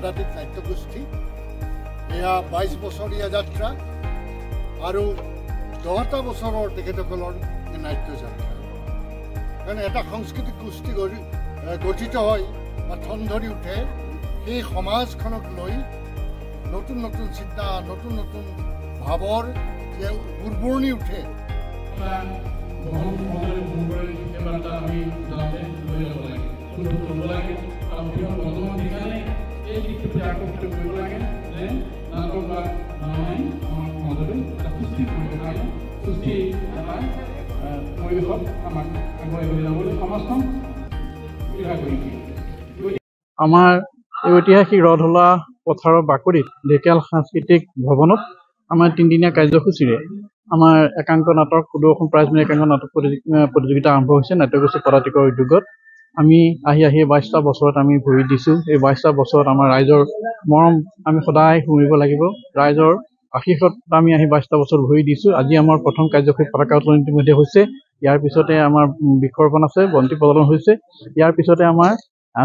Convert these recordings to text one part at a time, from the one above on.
পদাতিক নাট্যগোষ্ঠী এয়া 22 বছৰীয়া যাত্ৰা আৰু 10টা বছৰৰ তেখেতসকলৰ নাট্য যাত্ৰা কাৰণ এটা সাংস্কৃতিক গোষ্ঠী গঠিত হয় বা ঠন ধৰি উঠে সেই সমাজখনক লৈ নতুন নতুন চিন্তা নতুন নতুন ভাৱৰ যে উৰ্বৰণি উঠে আমাৰ এই ঐতিহাসিক ৰধলা পথাৰৰ বাকৰিত ঢেকিয়াল সাংস্কৃতিক ভৱনত আমাৰ 3দিনীয়া কাৰ্যসূচীৰে আমাৰ একাংক নাটক সুদৰ্শন প্ৰাইজমণি একাংক নাটক প্ৰতিযোগিতা আৰম্ভ হৈছে নাট্যগোষ্ঠী পদাতিকৰ উদ্যোগত আমি আহি 22টা বছৰত আমি ভৰি দিছোঁ এই 22টা বছৰত আমাৰ ৰাইজৰ মৰম আমি সদায় শুনিব লাগিব ৰাইজৰ আশীৰ্বাদ আমি আহি 22টা বছৰ ভৰি দিছোঁ আজি আমাৰ প্ৰথম কাৰ্যসূচী পতাকা উত্তোলন ইতিমধ্যে হৈছে ইয়াৰ পিছতে আমাৰ বৃক্ষৰোপণ আছে বন্তি প্ৰজ্বলন হৈছে ইয়াৰ পিছতে আমাৰ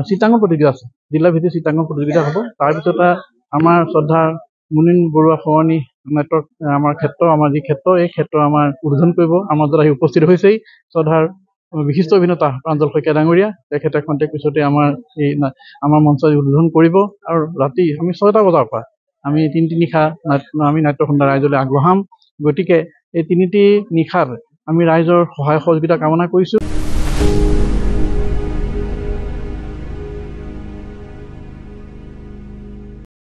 চিত্ৰাংকন প্ৰতিযোগিতা আছে জিলা ভিত্তিক চিত্ৰাংকন প্ৰতিযোগিতা হ'ব তাৰপিছতে আমাৰ শ্ৰদ্ধাৰ মুনীন বৰুৱা সৰণী নাটক আমাৰ ক্ষেত্ৰ আমাৰ যি ক্ষেত্ৰ এই ক্ষেত্ৰ আমাৰ উদ্বোধন কৰিব আমাৰ মাজত আহি উপস্থিত হৈছেই শ্ৰদ্ধাৰ বিশিষ্ট অভিনেতা প্ৰাঞ্জল শইকীয়া ডাঙৰীয়া তেখেতে খন্তেক পিছতে আমাৰ মঞ্চ উদ্বোধন কৰিব আৰু ৰাতি আমি 6টা বজাৰ পৰা আমি 3টি নিশা আমি নাট্যখণ্ড ৰাইজলৈ আগবঢ়াম গতিকে এই 3টি নিশাত আমি ৰাইজৰ সহায় সহযোগিতা কামনা কৰিছোঁ।